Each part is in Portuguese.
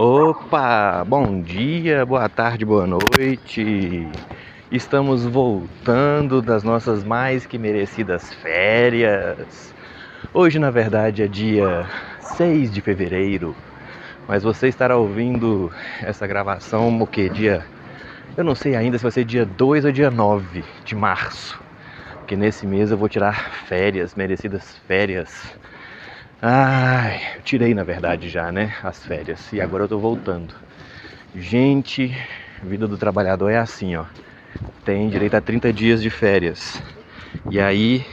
Opa, bom dia, boa tarde, boa noite. Estamos voltando das nossas mais que merecidas férias. Hoje, na verdade, é dia 6 de fevereiro, mas você estará ouvindo essa gravação o quê? Eu não sei ainda se vai ser dia 2 ou dia 9 de março, porque nesse mês eu vou tirar férias, merecidas férias. Eu tirei na verdade já, né, as férias, e agora eu tô voltando. Gente, vida do trabalhador é assim, ó. Tem direito a 30 dias de férias. E aí,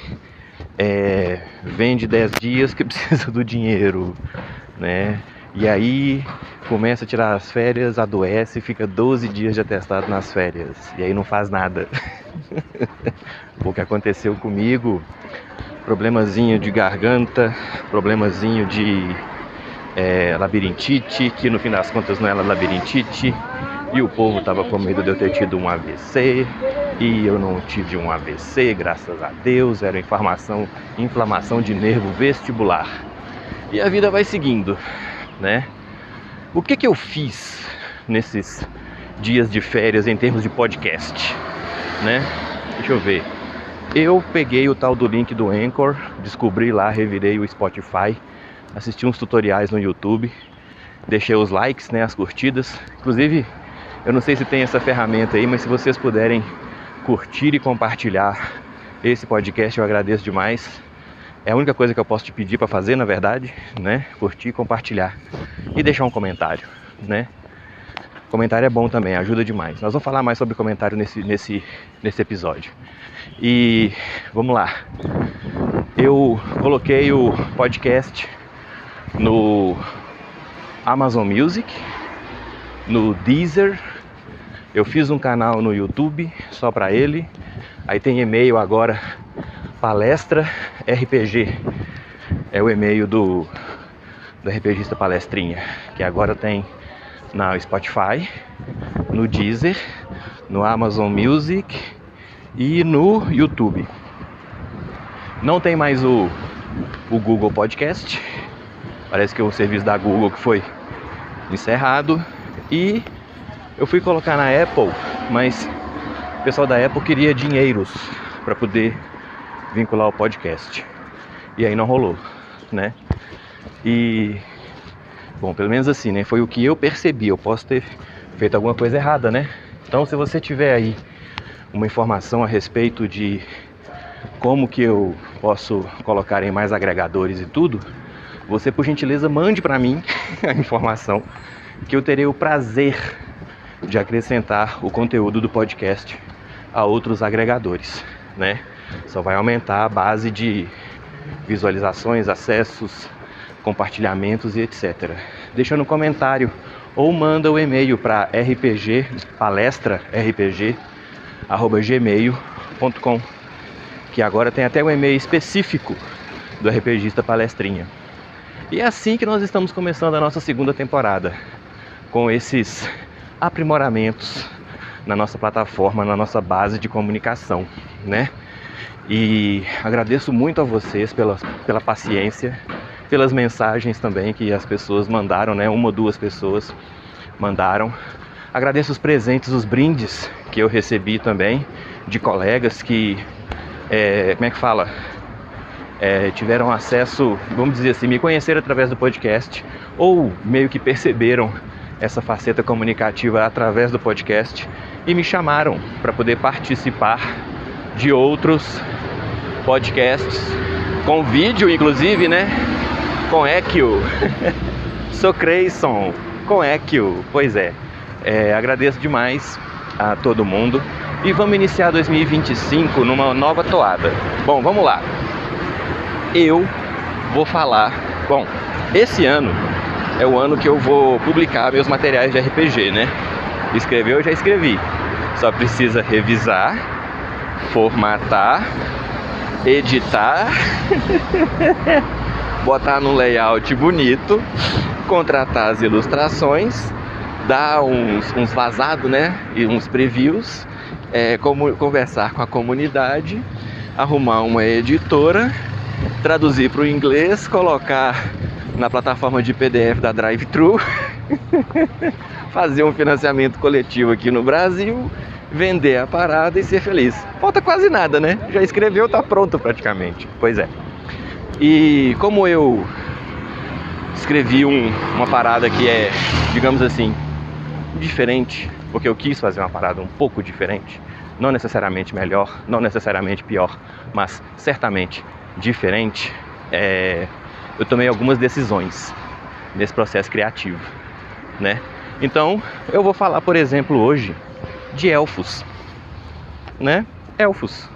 vende 10 dias que precisa do dinheiro, né? E aí, começa a tirar as férias, adoece, fica 12 dias de atestado nas férias. E aí não faz nada. O que aconteceu comigo, problemazinho de garganta, problemazinho de labirintite, que no fim das contas não era labirintite, e o povo tava com medo de eu ter tido um AVC, e eu não tive um AVC, graças a Deus, era inflamação de nervo vestibular. E a vida vai seguindo, né? O que eu fiz nesses dias de férias em termos de podcast, né? Deixa eu ver. Eu peguei o tal do link do Anchor, descobri lá, revirei o Spotify, assisti uns tutoriais no YouTube, deixei os likes, né, as curtidas. Inclusive, eu não sei se tem essa ferramenta aí, mas se vocês puderem curtir e compartilhar esse podcast, eu agradeço demais. É a única coisa que eu posso te pedir para fazer, na verdade, né? Curtir, compartilhar e deixar um comentário, né? Comentário é bom também, ajuda demais. Nós vamos falar mais sobre comentário nesse episódio. E vamos lá. Eu coloquei o podcast no Amazon Music, no Deezer. Eu fiz um canal no YouTube só para ele. Aí tem e-mail agora, Palestra RPG. É o e-mail do RPGista Palestrinha, que agora tem na Spotify, no Deezer, no Amazon Music e no YouTube. Não tem mais o Google Podcast. Parece que é o serviço da Google que foi encerrado. E eu fui colocar na Apple, mas o pessoal da Apple queria dinheiros para poder vincular o podcast. E aí não rolou, né? E bom, pelo menos assim, né? Foi o que eu percebi. Eu posso ter feito alguma coisa errada, né? Então, se você tiver aí uma informação a respeito de como que eu posso colocar em mais agregadores e tudo, você, por gentileza, mande para mim a informação, que eu terei o prazer de acrescentar o conteúdo do podcast a outros agregadores, né? Só vai aumentar a base de visualizações, acessos, compartilhamentos e etc. Deixa no comentário ou manda o e-mail para palestrarpg@gmail.com, que agora tem até um e-mail específico do RPGista Palestrinha. E é assim que nós estamos começando a nossa segunda temporada, com esses aprimoramentos na nossa plataforma, na nossa base de comunicação, né? E agradeço muito a vocês pela paciência, pelas mensagens também que as pessoas mandaram, né? Uma ou duas pessoas mandaram. Agradeço os presentes, os brindes que eu recebi também de colegas que, tiveram acesso, vamos dizer assim, me conheceram através do podcast, ou meio que perceberam essa faceta comunicativa através do podcast e me chamaram para poder participar de outros podcasts, com vídeo inclusive, né? Com Equio. Sou Creyson, com Equio. Pois é, agradeço demais a todo mundo e vamos iniciar 2025 numa nova toada. Bom, vamos lá. Eu vou falar... Bom, esse ano é o ano que eu vou publicar meus materiais de RPG, né? Escrever eu já escrevi. Só precisa revisar, formatar, editar, botar num layout bonito, contratar as ilustrações, dar uns vazados, né? E uns previews, conversar com a comunidade, arrumar uma editora, traduzir para o inglês, colocar na plataforma de PDF da Drive-Thru, fazer um financiamento coletivo aqui no Brasil, vender a parada e ser feliz. Falta quase nada, né? Já escreveu, tá pronto praticamente. Pois é. E como eu escrevi uma parada que é, digamos assim, diferente, porque eu quis fazer uma parada um pouco diferente, não necessariamente melhor, não necessariamente pior, mas certamente diferente, eu tomei algumas decisões nesse processo criativo, né? Então, eu vou falar, por exemplo, hoje de elfos, né? Elfos.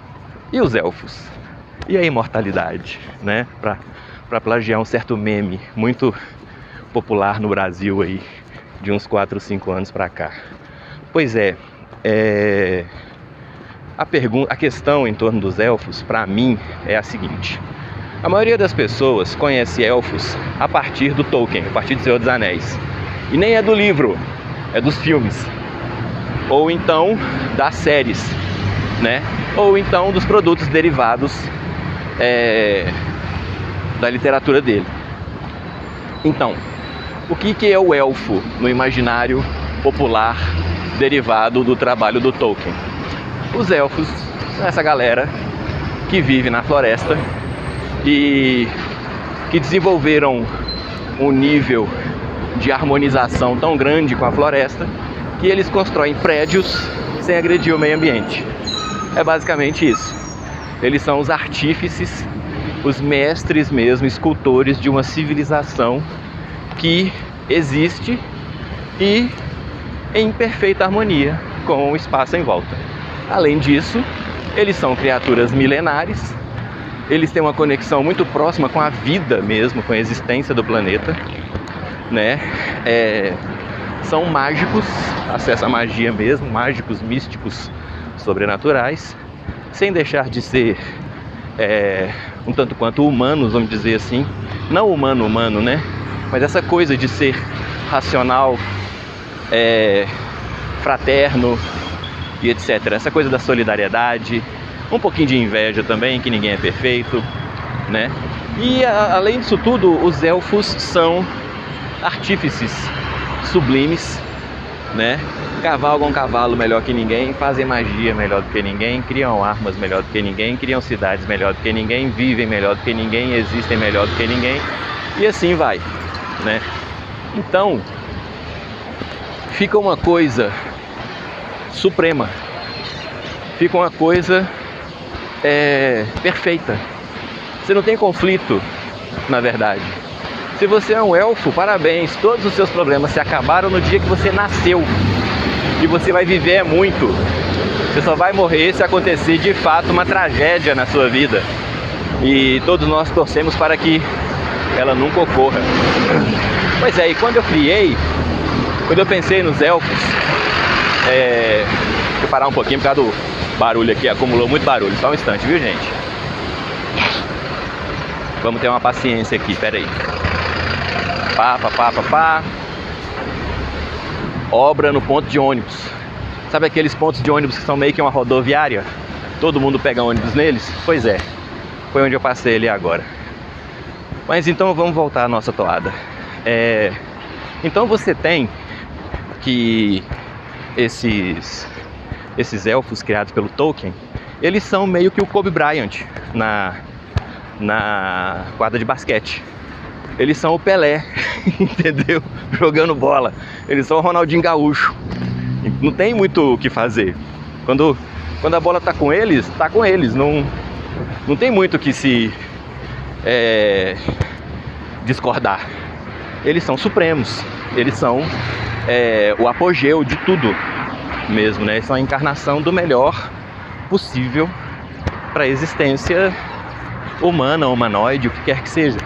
E os elfos? E a imortalidade, né? Para plagiar um certo meme muito popular no Brasil aí, de uns 4 ou 5 anos para cá. Pois é, a questão em torno dos elfos, para mim, é a seguinte. A maioria das pessoas conhece elfos a partir do Tolkien, a partir do Senhor dos Anéis. E nem é do livro, é dos filmes. Ou então das séries, né? Ou então dos produtos derivados da literatura dele. Então, o que é o elfo no imaginário popular derivado do trabalho do Tolkien? Os elfos são essa galera que vive na floresta e que desenvolveram um nível de harmonização tão grande com a floresta que eles constroem prédios sem agredir o meio ambiente. É basicamente isso. Eles são os artífices, os mestres mesmo, escultores de uma civilização que existe e em perfeita harmonia com o espaço em volta. Além disso, eles são criaturas milenares, eles têm uma conexão muito próxima com a vida mesmo, com a existência do planeta, né? São mágicos, acesso à magia mesmo, mágicos, místicos, sobrenaturais, sem deixar de ser um tanto quanto humanos, vamos dizer assim. Não humano, né? Mas essa coisa de ser racional, fraterno e etc. Essa coisa da solidariedade, um pouquinho de inveja também, que ninguém é perfeito, né? E além disso tudo, os elfos são artífices sublimes, né? Cavalgam um cavalo melhor que ninguém, fazem magia melhor do que ninguém, criam armas melhor do que ninguém, criam cidades melhor do que ninguém, vivem melhor do que ninguém, existem melhor do que ninguém, e assim vai, né? Então, fica uma coisa suprema, fica uma coisa perfeita. Você não tem conflito, na verdade. Se você é um elfo, parabéns, todos os seus problemas se acabaram no dia que você nasceu. E você vai viver muito. Você só vai morrer se acontecer de fato uma tragédia na sua vida. E todos nós torcemos para que ela nunca ocorra. Pois é, e quando eu pensei nos elfos, vou parar um pouquinho por causa do barulho aqui, acumulou muito barulho, só um instante, viu, gente? Vamos ter uma paciência aqui, peraí. Pá. Obra no ponto de ônibus. Sabe aqueles pontos de ônibus que são meio que uma rodoviária? Todo mundo pega ônibus neles? Pois é, foi onde eu passei ali agora. Mas então vamos voltar à nossa toada. Então você tem que esses elfos criados pelo Tolkien, eles são meio que o Kobe Bryant na quadra de basquete. Eles são o Pelé, entendeu? Jogando bola. Eles são o Ronaldinho Gaúcho. Não tem muito o que fazer. Quando a bola tá com eles, tá com eles. Não tem muito o que se discordar. Eles são supremos. Eles são o apogeu de tudo mesmo, né? Eles são a encarnação do melhor possível para a existência humana, humanoide, o que quer que seja.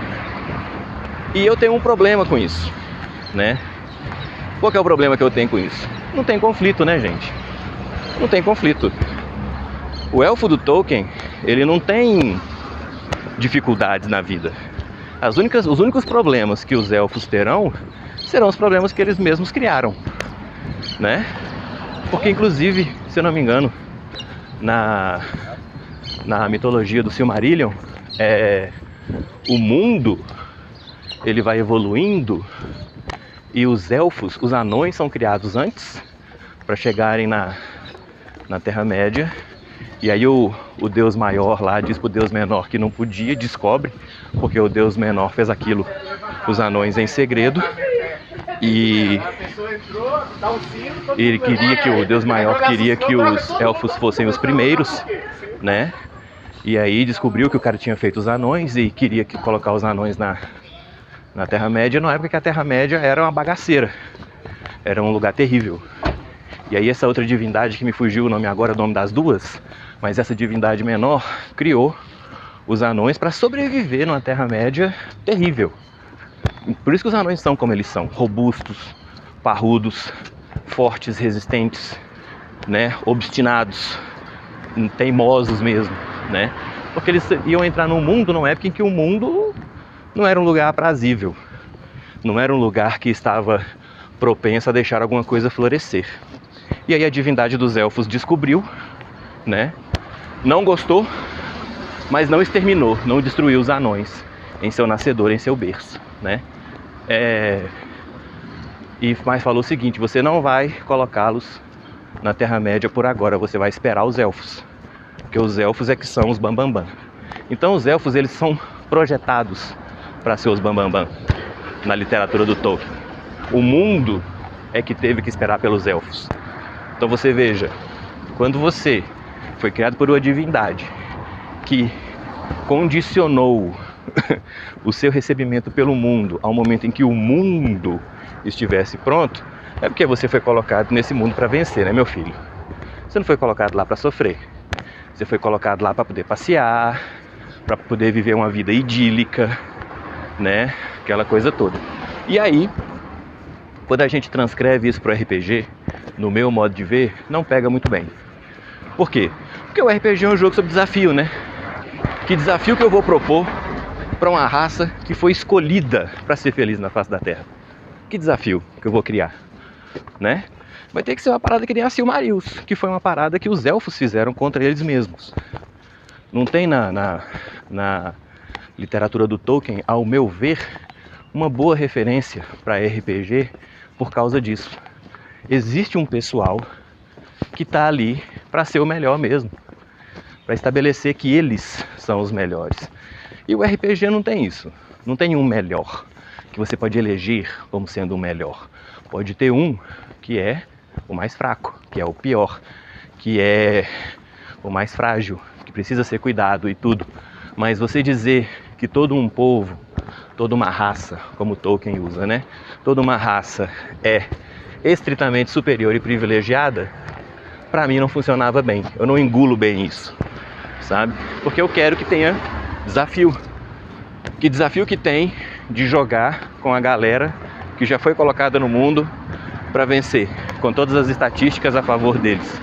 E eu tenho um problema com isso, né? Qual que é o problema que eu tenho com isso? Não tem conflito, né, gente? Não tem conflito. O elfo do Tolkien, ele não tem dificuldades na vida. Os únicos problemas que os elfos terão serão os problemas que eles mesmos criaram, né? Porque, inclusive, se eu não me engano, na mitologia do Silmarillion, o mundo ele vai evoluindo e os elfos, os anões são criados antes para chegarem na Terra-média. E aí o Deus maior lá diz pro Deus menor que não podia, descobre, porque o Deus menor fez aquilo, os anões em segredo. E ele queria que o Deus maior queria que os elfos fossem os primeiros, né? E aí descobriu que o cara tinha feito os anões e queria colocar os anões na Terra-média, na época que a Terra-média era uma bagaceira, era um lugar terrível. E aí essa outra divindade que me fugiu o nome agora, o nome das duas, mas essa divindade menor criou os anões para sobreviver numa Terra-média terrível. Por isso que os anões são como eles são, robustos, parrudos, fortes, resistentes, né, obstinados, teimosos mesmo, né? Porque eles iam entrar num mundo, numa época em que o mundo não era um lugar aprazível, não era um lugar que estava propenso a deixar alguma coisa florescer. E aí a divindade dos elfos descobriu, né? Não gostou, mas não exterminou, não destruiu os anões em seu nascedor, em seu berço, né? Mas falou o seguinte: você não vai colocá-los na Terra-média por agora, você vai esperar os elfos, porque os elfos é que são os bambambam. Então os elfos, eles são projetados para ser os bambambam na literatura do Tolkien. O mundo é que teve que esperar pelos elfos. Então você veja, quando você foi criado por uma divindade que condicionou o seu recebimento pelo mundo ao momento em que o mundo estivesse pronto, é porque você foi colocado nesse mundo para vencer, né, meu filho? Você não foi colocado lá para sofrer. Você foi colocado lá para poder passear, para poder viver uma vida idílica, né? Aquela coisa toda. E aí, quando a gente transcreve isso para o RPG, no meu modo de ver, não pega muito bem. Por quê? Porque o RPG é um jogo sobre desafio, né? Que desafio que eu vou propor para uma raça que foi escolhida para ser feliz na face da Terra? Que desafio que eu vou criar, né? Vai ter que ser uma parada que nem a Silmarils, que foi uma parada que os elfos fizeram contra eles mesmos. Não tem na literatura do Tolkien, ao meu ver, uma boa referência para RPG por causa disso. Existe um pessoal que está ali para ser o melhor mesmo, para estabelecer que eles são os melhores. E o RPG não tem isso, não tem um melhor que você pode eleger como sendo o melhor. Pode ter um que é o mais fraco, que é o pior, que é o mais frágil, que precisa ser cuidado e tudo. Mas você dizer que todo um povo, toda uma raça, como Tolkien usa, né? Toda uma raça é estritamente superior e privilegiada, pra mim não funcionava bem. Eu não engulo bem isso, sabe? Porque eu quero que tenha desafio. Que desafio que tem de jogar com a galera que já foi colocada no mundo para vencer, com todas as estatísticas a favor deles?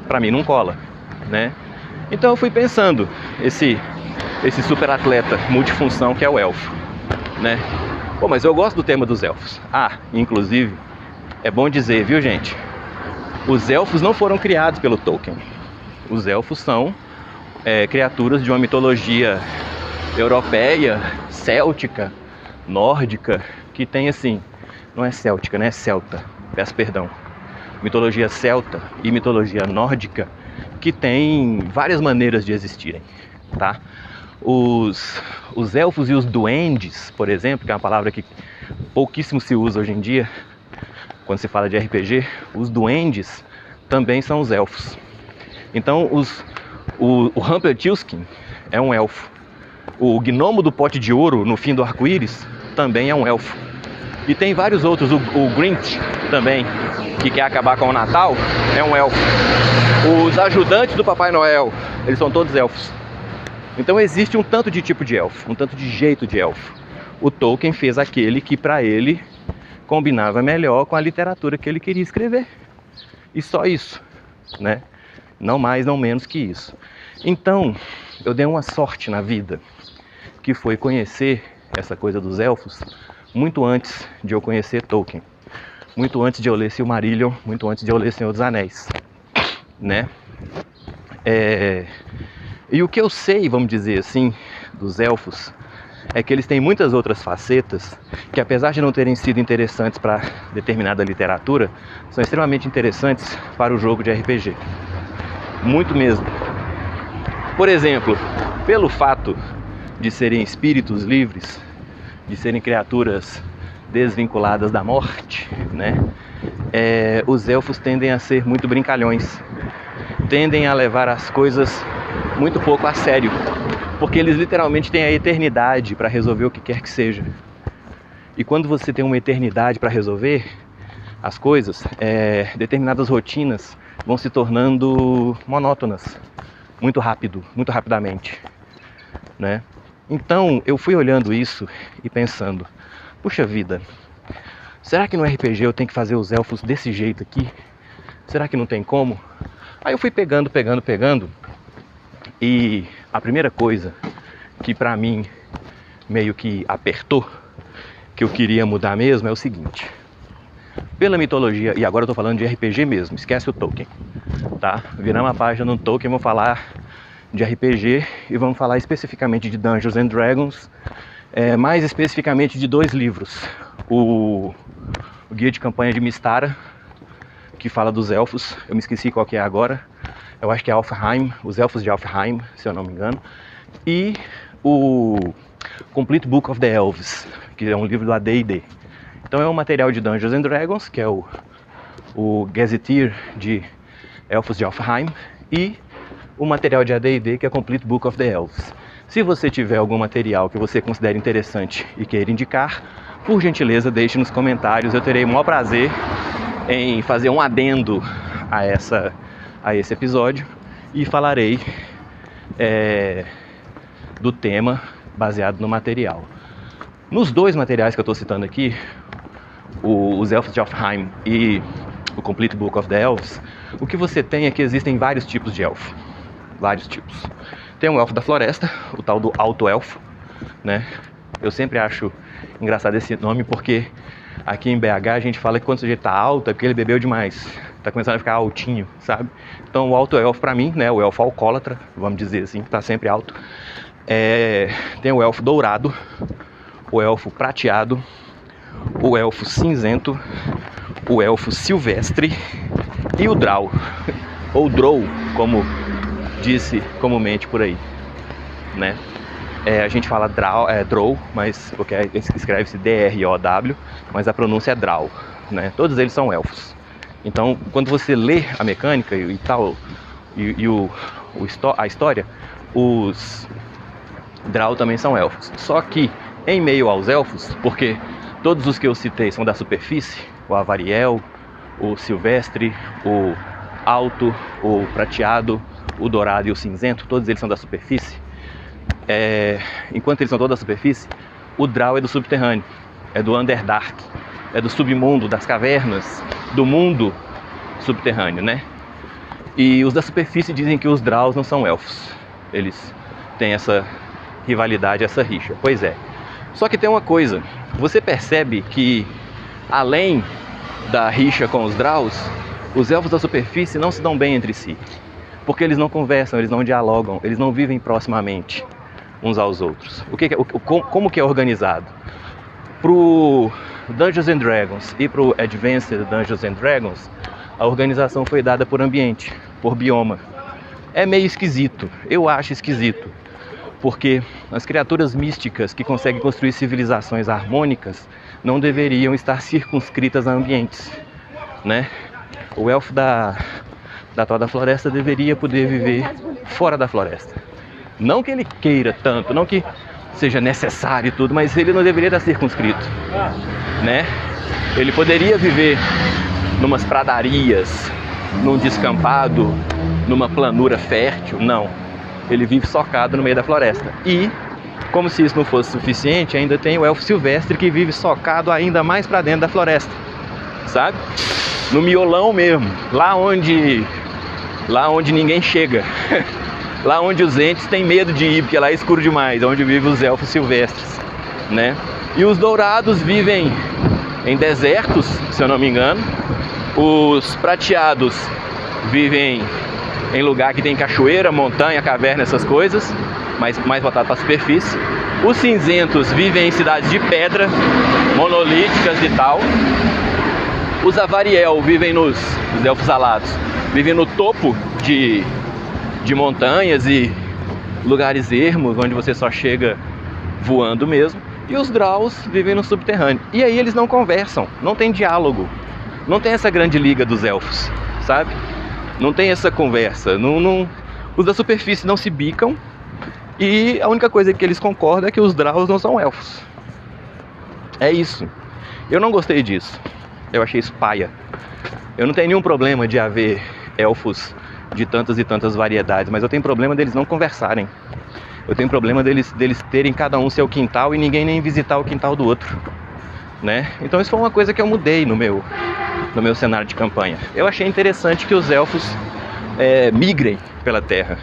Pra mim não cola, né? Então eu fui pensando esse super atleta multifunção que é o elfo, né? Pô, mas eu gosto do tema dos elfos. Inclusive, é bom dizer, viu, gente? Os elfos não foram criados pelo Tolkien. Os elfos são criaturas de uma mitologia europeia, céltica, nórdica, que tem assim, não é céltica, né? É celta, peço perdão. Mitologia celta e mitologia nórdica, que tem várias maneiras de existirem, tá? Os elfos e os duendes, por exemplo, que é uma palavra que pouquíssimo se usa hoje em dia, quando se fala de RPG, os duendes também são os elfos. Então o Rumpelstiltskin é um elfo. O gnomo do pote de ouro no fim do arco-íris também é um elfo. E tem vários outros, o Grinch também, que quer acabar com o Natal, é um elfo. Os ajudantes do Papai Noel, eles são todos elfos. Então existe um tanto de tipo de elfo, um tanto de jeito de elfo. O Tolkien fez aquele que para ele combinava melhor com a literatura que ele queria escrever. E só isso, né? Não mais, não menos que isso. Então, eu dei uma sorte na vida, que foi conhecer essa coisa dos elfos muito antes de eu conhecer Tolkien. Muito antes de eu ler Silmarillion, muito antes de eu ler Senhor dos Anéis, né? E o que eu sei, vamos dizer assim, dos elfos, é que eles têm muitas outras facetas que, apesar de não terem sido interessantes para determinada literatura, são extremamente interessantes para o jogo de RPG. Muito mesmo. Por exemplo, pelo fato de serem espíritos livres, de serem criaturas desvinculadas da morte, né? Os elfos tendem a ser muito brincalhões, tendem a levar as coisas muito pouco a sério, porque eles literalmente têm a eternidade para resolver o que quer que seja. E quando você tem uma eternidade para resolver as coisas, determinadas rotinas vão se tornando monótonas, muito rapidamente, né? Então eu fui olhando isso e pensando, puxa vida, será que no RPG eu tenho que fazer os elfos desse jeito aqui? Será que não tem como? Aí eu fui pegando, e a primeira coisa que pra mim meio que apertou, que eu queria mudar mesmo, é o seguinte. Pela mitologia, e agora eu tô falando de RPG mesmo, esquece o Tolkien, tá? Viramos a página no Tolkien, vamos falar de RPG e vamos falar especificamente de Dungeons and Dragons, mais especificamente de 2 livros. O Guia de Campanha de Mystara, que fala dos elfos, eu me esqueci qual que é agora, eu acho que é Alfheim, os Elfos de Alfheim, se eu não me engano, e o Complete Book of the Elves, que é um livro do AD&D. Então é um material de Dungeons and Dragons, que é o Gazetteer de Elfos de Alfheim, e o material de AD&D, que é Complete Book of the Elves. Se você tiver algum material que você considere interessante e queira indicar, por gentileza deixe nos comentários, eu terei o maior prazer em fazer um adendo a esse episódio e falarei do tema baseado no material. Nos 2 materiais que eu estou citando aqui, os Elfos de Alfheim e o Complete Book of the Elves, o que você tem é que existem vários tipos de elfo. Vários tipos. Tem um elfo da floresta, o tal do alto elfo, né? Eu sempre acho engraçado esse nome porque aqui em BH a gente fala que quando o sujeito tá alto é porque ele bebeu demais, tá começando a ficar altinho, sabe? Então o alto elfo pra mim, né, o elfo alcoólatra, vamos dizer assim, que tá sempre alto, tem o elfo dourado, o elfo prateado, o elfo cinzento, o elfo silvestre e o drow, ou drow, como disse comumente por aí, né? A gente fala drow, mas porque escreve-se D-R-O-W, mas a pronúncia é drow, né? Todos eles são elfos. Então, quando você lê a mecânica e tal, a história, os drow também são elfos. Só que, em meio aos elfos, porque todos os que eu citei são da superfície, o avariel, o silvestre, o alto, o prateado, o dourado e o cinzento, todos eles são da superfície. Enquanto eles são todos da superfície, o drow é do subterrâneo, é do Underdark, é do submundo, das cavernas, do mundo subterrâneo, né? E os da superfície dizem que os drows não são elfos. Eles têm essa rivalidade, essa rixa. Pois é. Só que tem uma coisa, você percebe que além da rixa com os drows, os elfos da superfície não se dão bem entre si. Porque eles não conversam, eles não dialogam, eles não vivem proximamente uns aos outros. Como que é organizado? Pro Dungeons and Dragons e pro Advanced Dungeons and Dragons, a organização foi dada por ambiente, por bioma. É meio esquisito, eu acho esquisito, porque as criaturas místicas que conseguem construir civilizações harmônicas não deveriam estar circunscritas a ambientes, né? O elfo da tal da floresta deveria poder viver fora da floresta. Não que ele queira tanto, não que seja necessário e tudo, mas ele não deveria estar circunscrito, né? Ele poderia viver numas pradarias, num descampado, numa planura fértil. Não, ele vive socado no meio da floresta. E, como se isso não fosse suficiente, ainda tem o elfo silvestre que vive socado ainda mais para dentro da floresta, sabe? No miolão mesmo, lá onde ninguém chega. Lá onde os entes têm medo de ir, porque lá é escuro demais, onde vivem os elfos silvestres, né? E os dourados vivem em desertos, se eu não me engano. Os prateados vivem em lugar que tem cachoeira, montanha, caverna, essas coisas, mais voltado para a superfície. Os cinzentos vivem em cidades de pedra, monolíticas e tal. Os Avariel vivem os elfos alados, vivem no topo de montanhas e lugares ermos, onde você só chega voando mesmo. E os Draus vivem no subterrâneo. E aí eles não conversam, não tem diálogo. Não tem essa grande liga dos elfos, sabe? Não tem essa conversa. Os da superfície não se bicam. E a única coisa que eles concordam é que os Draus não são elfos. É isso. Eu não gostei disso. Eu achei isso paia. Eu não tenho nenhum problema de haver elfos de tantas e tantas variedades, mas eu tenho problema deles não conversarem. Eu tenho problema deles terem cada um seu quintal e ninguém nem visitar o quintal do outro, né? Então isso foi uma coisa que eu mudei no meu cenário de campanha. Eu achei interessante que os elfos migrem pela terra.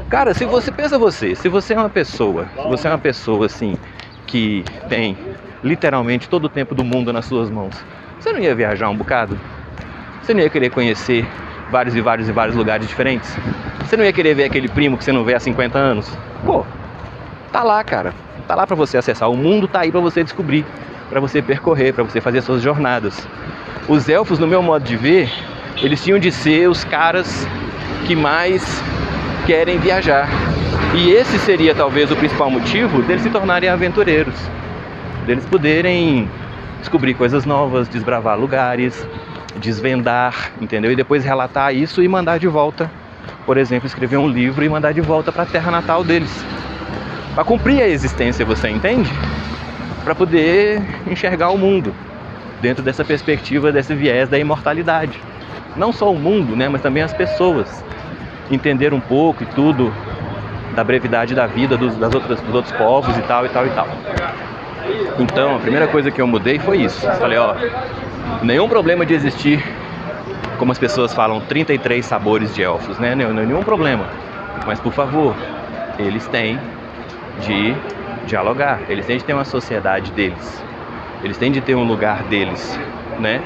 Cara, se você é uma pessoa assim, que tem literalmente todo o tempo do mundo nas suas mãos, você não ia viajar um bocado? Você não ia querer conhecer vários lugares diferentes? Você não ia querer ver aquele primo que você não vê há 50 anos? Pô, tá lá, cara. Tá lá pra você acessar. O mundo tá aí pra você descobrir, pra você percorrer, pra você fazer suas jornadas. Os elfos, no meu modo de ver, eles tinham de ser os caras que mais querem viajar. E esse seria talvez o principal motivo deles se tornarem aventureiros, deles poderem descobrir coisas novas, desbravar lugares, desvendar, entendeu? E depois relatar isso e mandar de volta, por exemplo, escrever um livro e mandar de volta para a terra natal deles, para cumprir a existência, você entende? Para poder enxergar o mundo dentro dessa perspectiva, desse viés da imortalidade. Não só o mundo, né, mas também as pessoas. Entender um pouco e tudo da brevidade da vida dos outros povos e tal. Então, a primeira coisa que eu mudei foi isso. Falei, ó, nenhum problema de existir, como as pessoas falam, 33 sabores de elfos, né? Nenhum problema. Mas, por favor, eles têm de dialogar. Eles têm de ter uma sociedade deles. Eles têm de ter um lugar deles, né?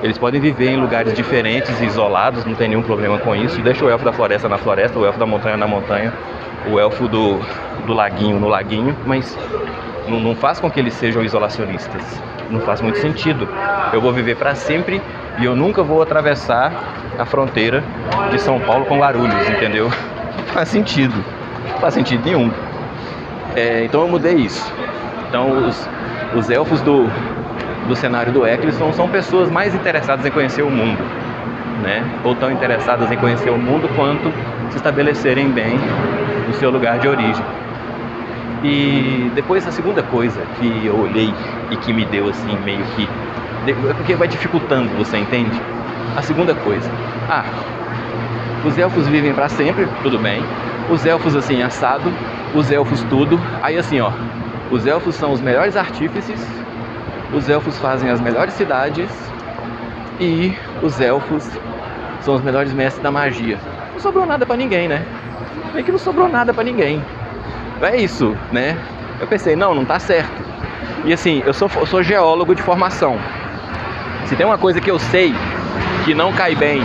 Eles podem viver em lugares diferentes e isolados, não tem nenhum problema com isso. Deixa o elfo da floresta na floresta, o elfo da montanha na montanha, o elfo do laguinho no laguinho, mas não faz com que eles sejam isolacionistas. Não faz muito sentido. Eu vou viver para sempre e eu nunca vou atravessar a fronteira de São Paulo com Guarulhos, entendeu? Não faz sentido. Não faz sentido nenhum. Então eu mudei isso. Então os elfos do cenário do Eccleston são pessoas mais interessadas em conhecer o mundo, né? Ou tão interessadas em conhecer o mundo quanto se estabelecerem bem no seu lugar de origem. E depois a segunda coisa que eu olhei e que me deu assim meio que... porque vai dificultando, você entende? A segunda coisa, os elfos vivem pra sempre, tudo bem. Os elfos assim, assado, os elfos tudo. Aí assim, ó, os elfos são os melhores artífices, os elfos fazem as melhores cidades e os elfos são os melhores mestres da magia. Não sobrou nada pra ninguém, né? Meio que não sobrou nada pra ninguém. É isso, né? Eu pensei, não tá certo. E assim, eu sou geólogo de formação. Se tem uma coisa que eu sei que não cai bem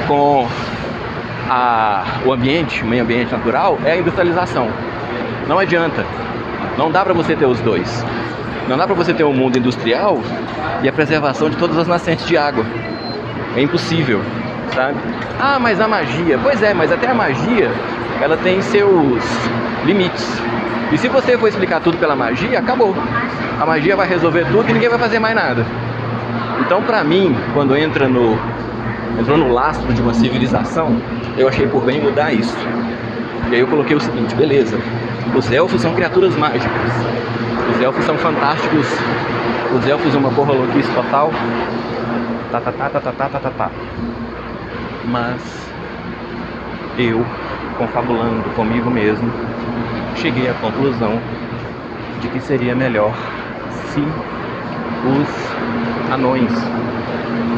com o ambiente, o meio ambiente natural, é a industrialização. Não adianta. Não dá pra você ter os dois. Não dá pra você ter um mundo industrial e a preservação de todas as nascentes de água. É impossível, sabe? Mas a magia... Pois é, mas até a magia, ela tem seus limites. E se você for explicar tudo pela magia, acabou. A magia vai resolver tudo e ninguém vai fazer mais nada. Então, pra mim, quando entrou no lastro de uma civilização, eu achei por bem mudar isso. E aí eu coloquei o seguinte, beleza. Os elfos são criaturas mágicas. Os elfos são fantásticos. Os elfos são uma porra louquice total. Mas eu, confabulando comigo mesmo, cheguei à conclusão de que seria melhor se os anões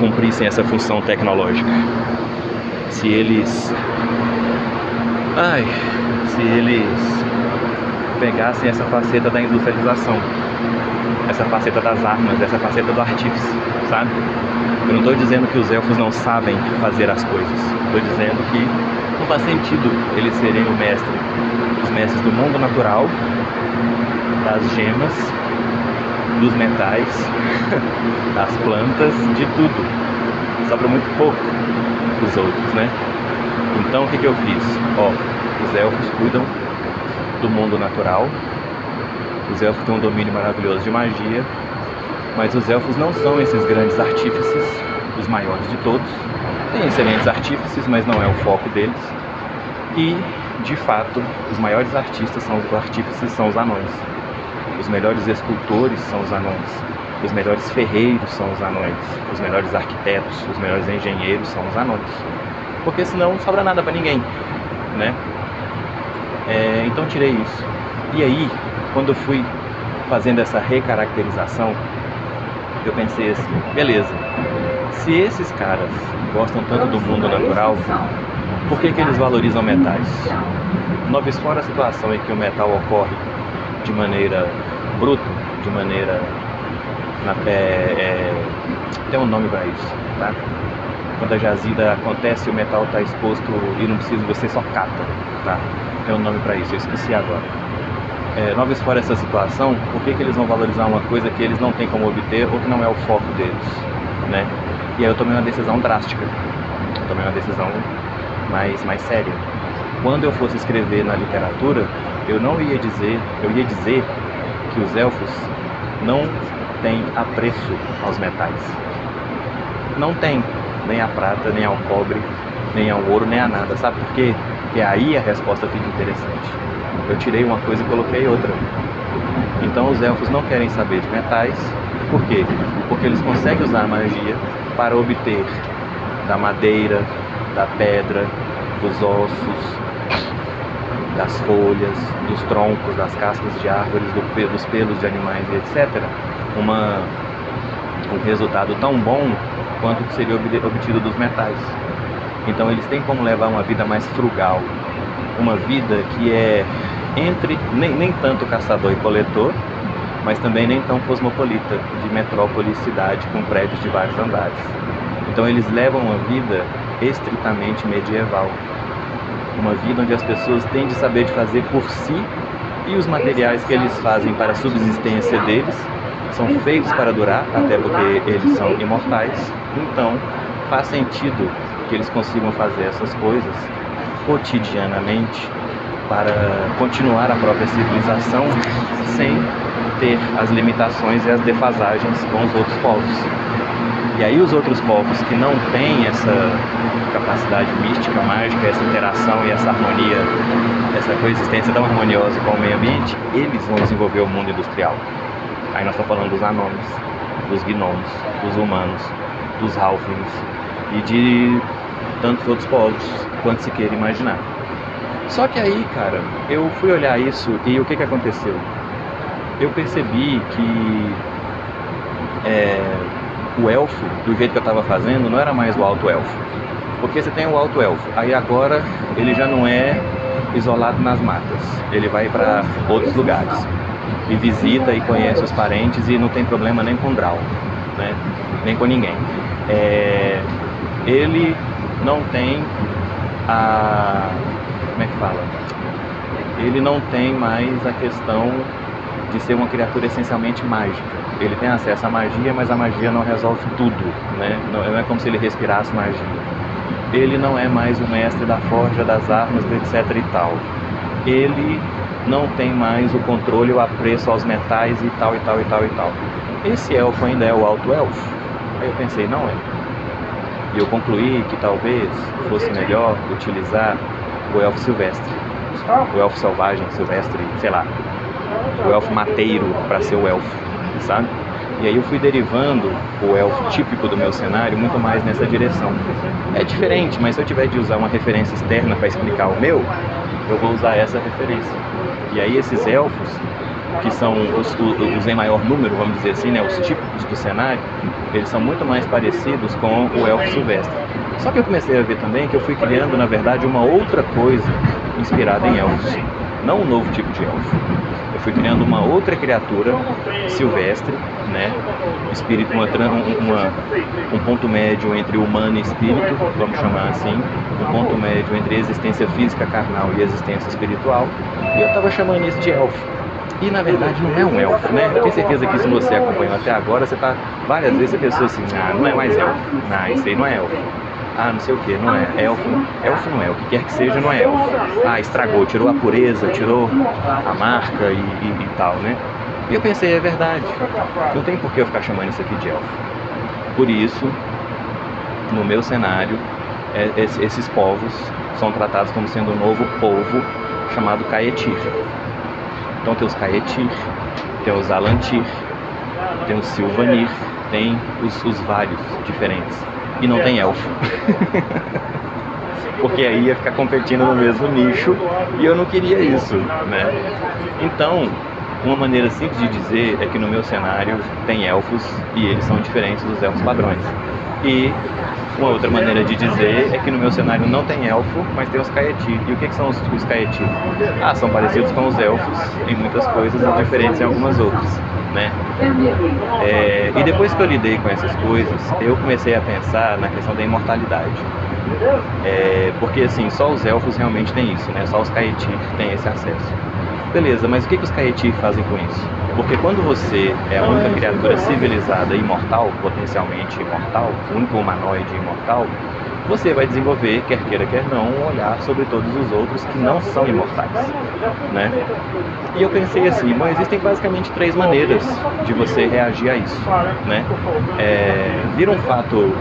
cumprissem essa função tecnológica. Se eles pegassem essa faceta da industrialização, essa faceta das armas, essa faceta do artífice, sabe? Eu não estou dizendo que os elfos não sabem fazer as coisas. Estou dizendo que não faz sentido eles serem os mestres do mundo natural das gemas, dos metais, das plantas, de tudo. Sobra muito pouco dos outros, né? Então o que eu fiz? Os elfos cuidam do mundo natural, os elfos têm um domínio maravilhoso de magia, mas os elfos não são esses grandes artífices, os maiores de todos. Tem excelentes artífices, mas não é o foco deles. E, de fato, os maiores artistas são os anões. Os melhores escultores são os anões. Os melhores ferreiros são os anões. Os melhores arquitetos, os melhores engenheiros são os anões. Porque senão não sobra nada para ninguém, né? Então tirei isso. E aí, quando eu fui fazendo essa recaracterização, eu pensei assim, beleza, se esses caras gostam tanto do mundo natural, por que eles valorizam metais? Uma vez fora a situação em que o metal ocorre de maneira bruta, de maneira... tem um nome para isso, tá? Quando a jazida acontece, o metal está exposto e não precisa, você só cata, tá? Tem um nome para isso, eu esqueci agora. Uma vez fora essa situação, por que eles vão valorizar uma coisa que eles não têm como obter ou que não é o foco deles, né? E aí eu tomei uma decisão drástica, tomei uma decisão mais séria. Quando eu fosse escrever na literatura, eu ia dizer que os elfos não têm apreço aos metais. Não tem, nem a prata, nem ao cobre, nem ao ouro, nem a nada. Sabe por quê? Porque aí a resposta fica interessante. Eu tirei uma coisa e coloquei outra. Então os elfos não querem saber de metais. Por quê? Porque eles conseguem usar a magia para obter da madeira, da pedra, dos ossos, das folhas, dos troncos, das cascas de árvores, dos pelos de animais e etc. Um resultado tão bom quanto que seria obtido dos metais. Então eles têm como levar uma vida mais frugal, uma vida que é nem tanto caçador e coletor, mas também nem tão cosmopolita, de metrópole e cidade com prédios de vários andares. Então eles levam uma vida estritamente medieval, uma vida onde as pessoas têm de saber de fazer por si, e os materiais que eles fazem para a subsistência deles são feitos para durar, até porque eles são imortais. Então faz sentido que eles consigam fazer essas coisas cotidianamente para continuar a própria civilização sem ter as limitações e as defasagens com os outros povos. E aí os outros povos que não têm essa capacidade mística, mágica, essa interação e essa harmonia, essa coexistência tão harmoniosa com o meio ambiente, eles vão desenvolver o mundo industrial. Aí nós estamos falando dos anões, dos gnomos, dos humanos, dos halflings e de tantos outros povos quanto se queira imaginar. Só que aí, cara, eu fui olhar isso e o que aconteceu? Eu percebi que o elfo, do jeito que eu estava fazendo, não era mais o alto elfo. Porque você tem o alto elfo, aí agora ele já não é isolado nas matas, ele vai para outros lugares e visita e conhece os parentes e não tem problema nem com Drow, né? Nem com ninguém. Ele não tem como é que fala? Ele não tem mais a questão de ser uma criatura essencialmente mágica. Ele tem acesso à magia, mas a magia não resolve tudo, né? Não é como se ele respirasse magia. Ele não é mais o mestre da forja, das armas, etc e tal. Ele não tem mais o controle, o apreço aos metais e tal, e tal, e tal, e tal. Esse elfo ainda é o alto elfo? Aí eu pensei, não é. E eu concluí que talvez fosse melhor utilizar o elfo silvestre, o elfo selvagem, silvestre, sei lá, o elfo mateiro para ser o elfo, sabe? E aí eu fui derivando o elfo típico do meu cenário muito mais nessa direção. É diferente, mas se eu tiver de usar uma referência externa para explicar o meu, eu vou usar essa referência. E aí esses elfos, que são os em maior número, vamos dizer assim, né, os típicos do cenário, eles são muito mais parecidos com o elfo silvestre. Só que eu comecei a ver também que eu fui criando, na verdade, uma outra coisa inspirada em elfos, não um novo tipo de elfo. Eu fui criando uma outra criatura silvestre, né, espírito, um ponto médio entre humano e espírito, vamos chamar assim, um ponto médio entre existência física carnal e existência espiritual, e eu estava chamando isso de elfo. E na verdade não é um elfo, né? Eu tenho certeza que se você acompanhou até agora, você tá várias vezes você pensou assim, ah, não é mais elfo, ah, isso aí não é elfo. Ah, não sei o que, não é elfo, elfo não é, o que quer que seja não é elfo. Ah, estragou, tirou a pureza, tirou a marca e tal, né? E eu pensei, é verdade, não tem por que eu ficar chamando isso aqui de elfo. Por isso, no meu cenário, esses povos são tratados como sendo um novo povo chamado Caetir. Então tem os Caetir, tem os Alantir, tem os Silvanir, tem os vários diferentes. E não tem elfo. Porque aí ia ficar competindo no mesmo nicho e eu não queria isso, né? Então, uma maneira simples de dizer é que no meu cenário tem elfos e eles são diferentes dos elfos padrões. E uma outra maneira de dizer é que no meu cenário não tem elfo, mas tem os Caetir. E o que são os Caetir? Ah, são parecidos com os elfos em muitas coisas e diferentes em algumas outras, né? E depois que eu lidei com essas coisas, eu comecei a pensar na questão da imortalidade. Porque assim, só os elfos realmente têm isso, né? Só os Caetir têm esse acesso. Beleza, mas o que os Caetir fazem com isso? Porque quando você é a única criatura civilizada imortal, potencialmente imortal, o único humanoide imortal, você vai desenvolver, quer queira, quer não, um olhar sobre todos os outros que não são imortais, né? E eu pensei assim, bom, existem basicamente 3 maneiras de você reagir a isso, né? Vira um fato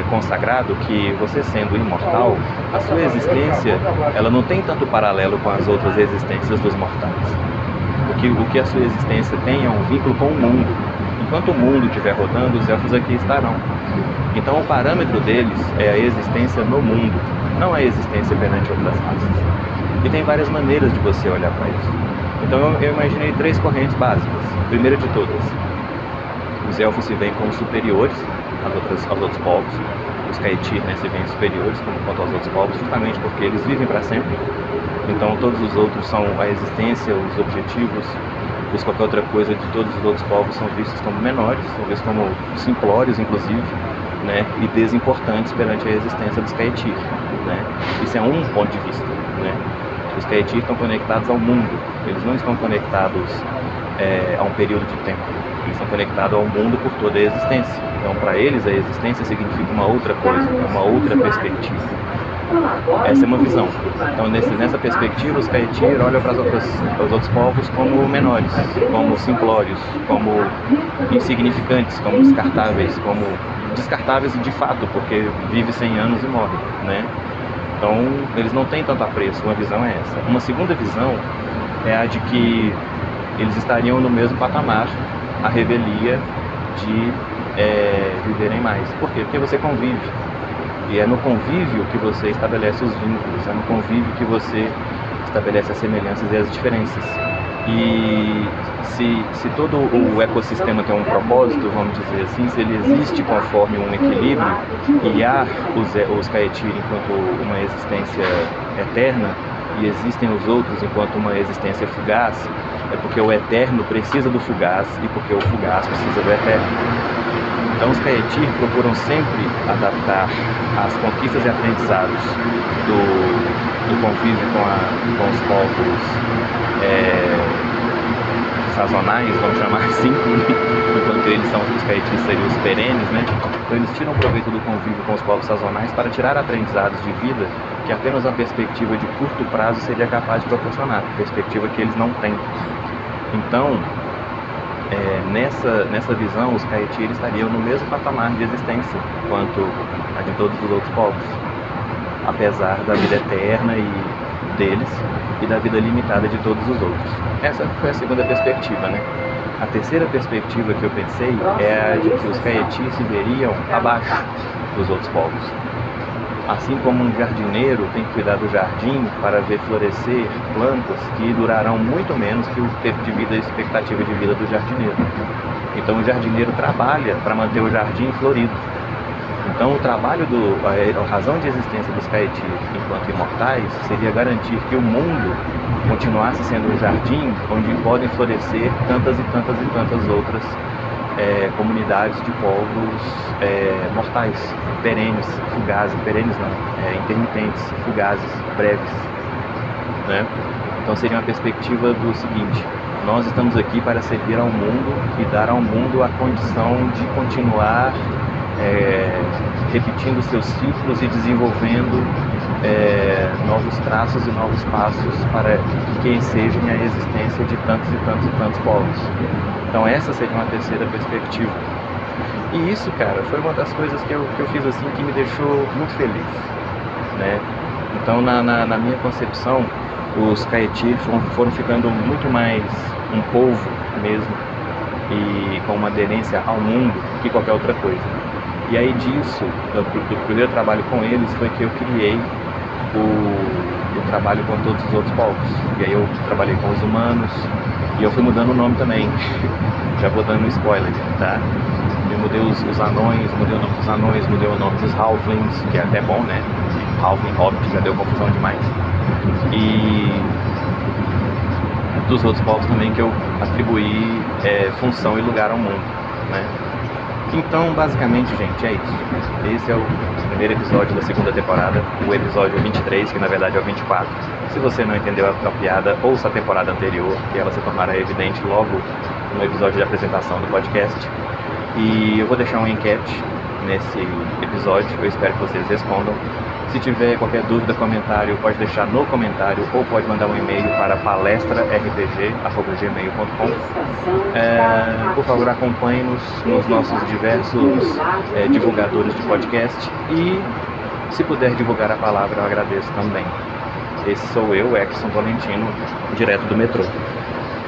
consagrado que você sendo imortal, a sua existência, ela não tem tanto paralelo com as outras existências dos mortais. O que a sua existência tem é um vínculo com o mundo. Enquanto o mundo estiver rodando, os elfos aqui estarão. Então o parâmetro deles é a existência no mundo, não a existência perante outras raças. E tem várias maneiras de você olhar para isso. Então eu imaginei 3 correntes básicas. Primeira de todas, os elfos se veem como superiores aos outros povos. Os Caetir, né, se veem superiores quanto aos outros povos, justamente porque eles vivem para sempre. Então todos os outros são a existência, os objetivos, qualquer outra coisa de todos os outros povos são vistos como menores, são vistos como simplórios, inclusive, né, e desimportantes perante a existência dos Caetir, né? Isso é um ponto de vista, né? Os Caetir estão conectados ao mundo, eles não estão conectados a um período de tempo, eles estão conectados ao mundo por toda a existência. Então, para eles, a existência significa uma outra coisa, uma outra perspectiva. Essa é uma visão. Então, nessa perspectiva, os Caetir olham para os outros povos como menores, como simplórios, como insignificantes, como descartáveis de fato, porque vive 100 anos e morre, né? Então, eles não têm tanto apreço. Uma visão é essa. Uma segunda visão é a de que eles estariam no mesmo patamar, a revelia de viverem mais. Por quê? Porque você convive. E é no convívio que você estabelece os vínculos, é no convívio que você estabelece as semelhanças e as diferenças. E se todo o ecossistema tem um propósito, vamos dizer assim, se ele existe conforme um equilíbrio e há os Caetir enquanto uma existência eterna e existem os outros enquanto uma existência fugaz, é porque o eterno precisa do fugaz e porque o fugaz precisa do eterno. Então os Caetir procuram sempre adaptar as conquistas e aprendizados do convívio com os povos sazonais, vamos chamar assim, enquanto os Caetir seriam os perenes, né? Então eles tiram proveito do convívio com os povos sazonais para tirar aprendizados de vida que apenas uma perspectiva de curto prazo seria capaz de proporcionar, perspectiva que eles não têm. Então, nessa visão, os Caetir estariam no mesmo patamar de existência quanto a de todos os outros povos, apesar da vida eterna deles e da vida limitada de todos os outros. Essa foi a segunda perspectiva, né? A terceira perspectiva que eu pensei é a de que os Caetir se veriam abaixo dos outros povos. Assim como um jardineiro tem que cuidar do jardim para ver florescer plantas que durarão muito menos que o tempo de vida e expectativa de vida do jardineiro. Então o jardineiro trabalha para manter o jardim florido. Então o trabalho, a razão de existência dos Caetir enquanto imortais seria garantir que o mundo continuasse sendo um jardim onde podem florescer tantas e tantas e tantas outras comunidades de povos mortais, perenes, fugazes, intermitentes, fugazes, breves, né? Então seria uma perspectiva do seguinte: Nós estamos aqui para servir ao mundo e dar ao mundo a condição de continuar repetindo seus ciclos e desenvolvendo novos traços e novos passos para que ensejam a existência de tantos e tantos e tantos povos. Então essa seria uma terceira perspectiva. E isso, cara, foi uma das coisas que eu fiz assim que me deixou muito feliz, né? Então na minha concepção, os Caetis foram ficando muito mais um povo mesmo e com uma aderência ao mundo que qualquer outra coisa. E aí disso, do primeiro trabalho com eles, foi que eu criei o trabalho com todos os outros povos. E aí eu trabalhei com os humanos e eu fui mudando o nome também. Já vou dando um spoiler, tá? Eu mudei os anões, mudei o nome dos anões, mudei o nome dos halflings, que é até bom, né? Halfling, hobbit, já deu confusão demais. E dos outros povos também que eu atribuí função e lugar ao mundo, né? Então, basicamente, gente, é isso. Esse é o primeiro episódio da segunda temporada, o episódio 23, que na verdade é o 24. Se você não entendeu a piada, ouça a temporada anterior, que ela se tornará evidente logo no episódio de apresentação do podcast. E eu vou deixar uma enquete nesse episódio, eu espero que vocês respondam. Se tiver qualquer dúvida, comentário, pode deixar no comentário ou pode mandar um e-mail para palestrarpg@gmail.com. Por favor, acompanhe-nos nos nossos diversos divulgadores de podcast e, se puder divulgar a palavra, eu agradeço também. Esse sou eu, Exson Valentino, direto do metrô.